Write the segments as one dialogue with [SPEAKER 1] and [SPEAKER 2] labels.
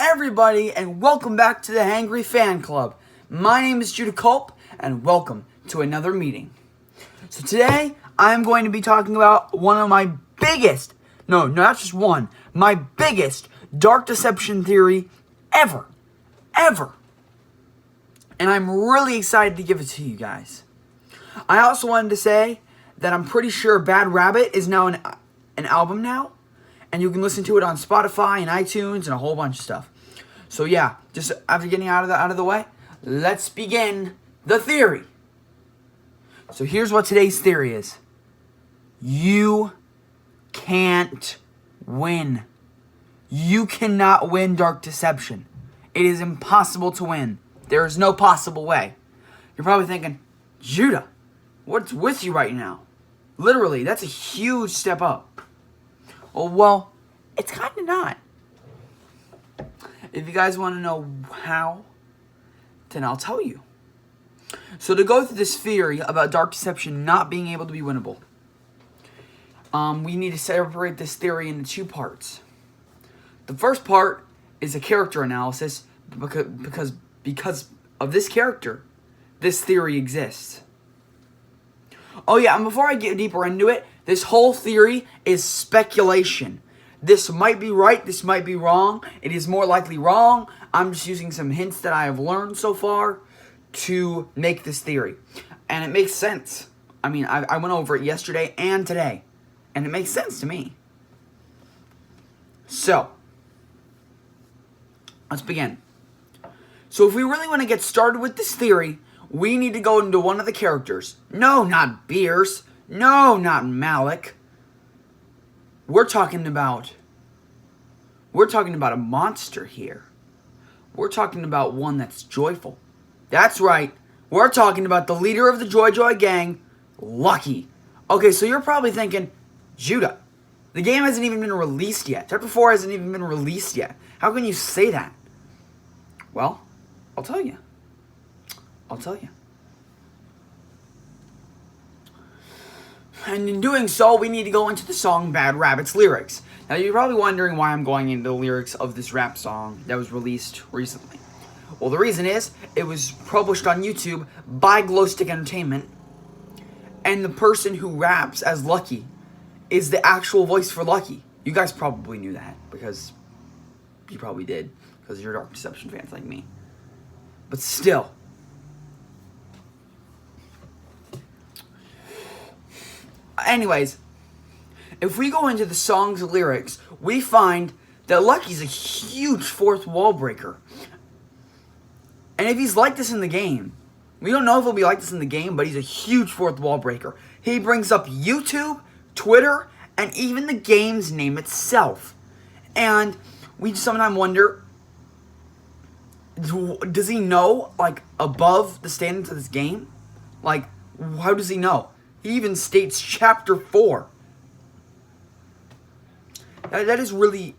[SPEAKER 1] everybody, and welcome back to the Hangry Fan Club. My name is Judah Culp, and welcome to another meeting. So today, I'm going to be talking about one of my biggest, no, not just one, my biggest dark deception theory ever. And I'm really excited to give it to you guys. I also wanted to say that I'm pretty sure Bad Rabbit is now an album now. And you can listen to it on Spotify and iTunes and a whole bunch of stuff. So yeah, just after getting out of the way, let's begin the theory. So here's what today's theory is. You can't win. You cannot win Dark Deception. It is impossible to win. There is no possible way. You're probably thinking, Judah, what's with you right now? Literally, that's a huge step up. Oh, well, it's kind of not. If you guys want to know how, then I'll tell you. So to go through this theory about Dark Deception not being able to be winnable, we need to separate this theory into two parts. The first part is a character analysis because of this character, this theory exists. Oh yeah, and before I get deeper into it, this whole theory is speculation. This might be right, this might be wrong. It is more likely wrong. I'm just using some hints that I have learned so far to make this theory. And it makes sense. I mean, I went over it yesterday and today. And it makes sense to me. So, let's begin. So if we really want to get started with this theory, we need to go into one of the characters. No, not Beers. No, not Malik. We're talking about a monster here. We're talking about one that's joyful. That's right. We're talking about the leader of the Joy Joy gang, Lucky. Okay, so you're probably thinking, Judah, the game hasn't even been released yet. Chapter 4 hasn't even been released yet. How can you say that? Well, I'll tell you. And in doing so, we need to go into the song Bad Rabbit's lyrics. Now, you're probably wondering why I'm going into the lyrics of this rap song that was released recently. Well, the reason is, it was published on YouTube by Glowstick Entertainment, and the person who raps as Lucky is the actual voice for Lucky. You guys probably knew that, because you probably did, because you're Dark Deception fans like me. But still. Anyways, if we go into the song's lyrics, we find that Lucky's a huge fourth wall breaker. And if he's like this in the game, we don't know if he'll be like this in the game, but he's a huge fourth wall breaker. He brings up YouTube, Twitter, and even the game's name itself. And we sometimes wonder, does he know, like, above the standards of this game? Like, how does he know? He even states Chapter 4. That is really...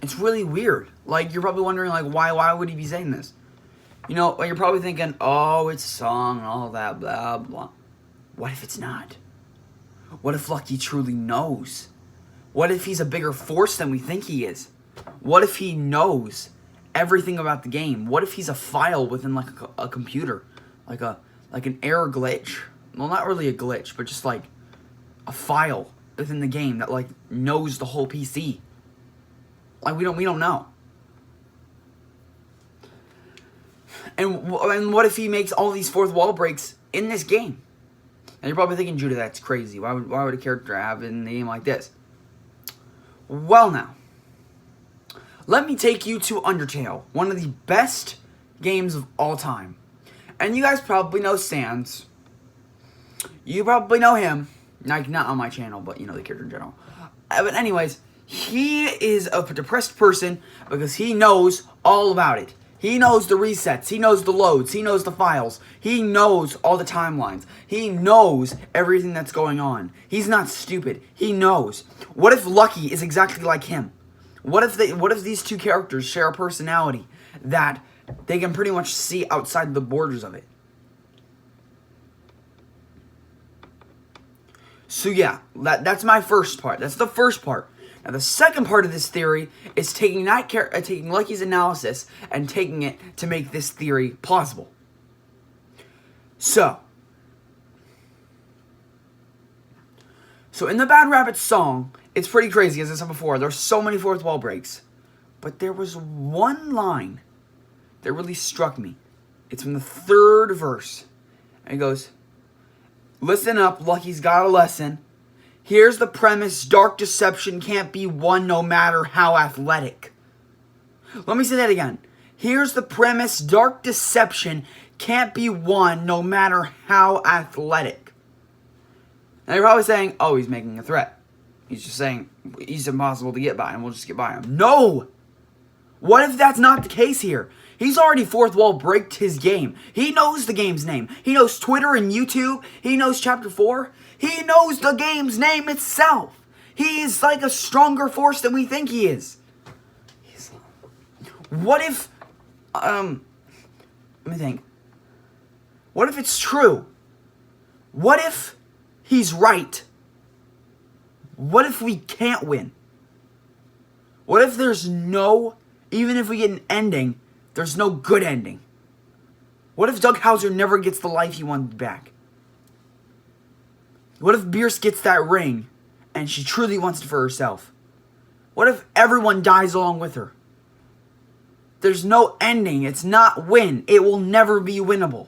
[SPEAKER 1] It's really weird. Like, you're probably wondering, like, why would he be saying this? You know, like, you're probably thinking, oh, it's a song and all that, blah, blah. What if it's not? What if Lucky truly knows? What if he's a bigger force than we think he is? What if he knows everything about the game? What if he's a file within, like, a computer? Like an error glitch? Well, not really a glitch, but just, like, a file within the game that, like, knows the whole PC. Like, we don't know. And what if he makes all these fourth wall breaks in this game? And you're probably thinking, Judah, that's crazy. Why would a character have it in the game like this? Well, now, let me take you to Undertale, one of the best games of all time. And you guys probably know Sans. You probably know him. Like, not on my channel, but you know the character in general. But anyways, he is a depressed person because he knows all about it. He knows the resets. He knows the loads. He knows the files. He knows all the timelines. He knows everything that's going on. He's not stupid. He knows. What if Lucky is exactly like him? What if these two characters share a personality that they can pretty much see outside the borders of it? So yeah, that's my first part. That's the first part. Now, the second part of this theory is taking Lucky's analysis and taking it to make this theory plausible. So in the Bad Rabbit song, it's pretty crazy, as I said before. There's so many fourth wall breaks. But there was one line that really struck me. It's from the third verse. And it goes, "Listen up, Lucky's got a lesson. Here's the premise, dark deception can't be won no matter how athletic." Let me say that again. Here's the premise, dark deception can't be won no matter how athletic. Now you're probably saying, oh, he's making a threat. He's just saying he's impossible to get by and we'll just get by him. No! What if that's not the case here? He's already fourth wall breaked his game. He knows the game's name. He knows Twitter and YouTube. He knows Chapter 4. He knows the game's name itself. He is like a stronger force than we think he is. What if, let me think. What if it's true? What if he's right? What if we can't win? What if there's no, even if we get an ending, there's no good ending? What if Doug Hauser never gets the life he wanted back? What if Bierce gets that ring and she truly wants it for herself? What if everyone dies along with her? There's no ending. It's not win. It will never be winnable.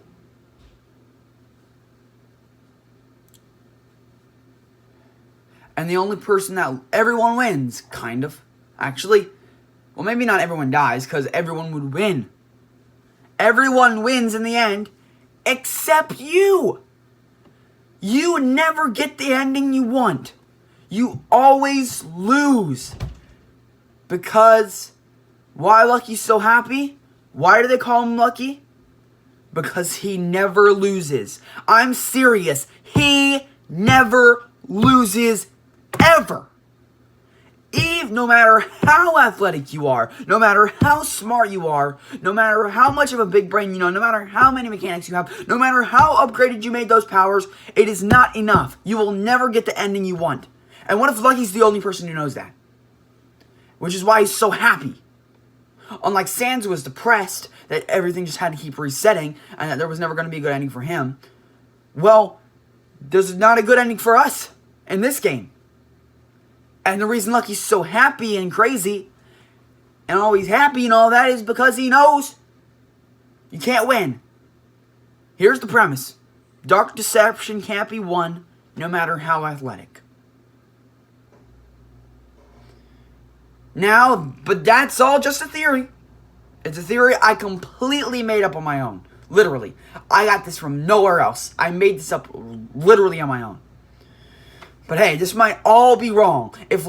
[SPEAKER 1] And the only person that everyone wins, kind of. Actually, well, maybe not everyone dies, because everyone would win. Everyone wins in the end, except you. You never get the ending you want. You always lose. Because, why Lucky's so happy? Why do they call him Lucky? Because he never loses. I'm serious. He never loses ever. No matter how athletic you are, no matter how smart you are, no matter how much of a big brain you know, no matter how many mechanics you have, no matter how upgraded you made those powers, it is not enough. You will never get the ending you want. And what if Lucky's the only person who knows that? Which is why he's so happy. Unlike Sans, who was depressed that everything just had to keep resetting and that there was never going to be a good ending for him. Well, there's not a good ending for us in this game. And the reason Lucky's so happy and crazy and always happy and all that is because he knows you can't win. Here's the premise. Dark deception can't be won no matter how athletic. Now, but that's all just a theory. It's a theory I completely made up on my own. Literally. I got this from nowhere else. I made this up literally on my own. But hey, this might all be wrong. If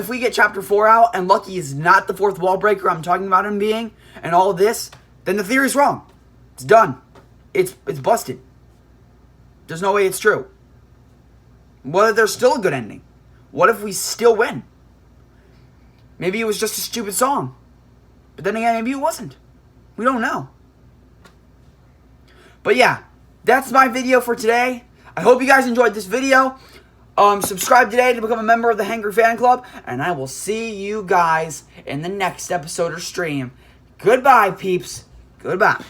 [SPEAKER 1] we get Chapter 4 out and Lucky is not the fourth wall breaker I'm talking about him being, and all of this, then the theory's wrong. It's done. It's busted. There's no way it's true. What if there's still a good ending? What if we still win? Maybe it was just a stupid song. But then again, maybe it wasn't. We don't know. But yeah, that's my video for today. I hope you guys enjoyed this video. Subscribe today to become a member of the Hangry Fan Club, and I will see you guys in the next episode or stream. Goodbye, peeps. Goodbye.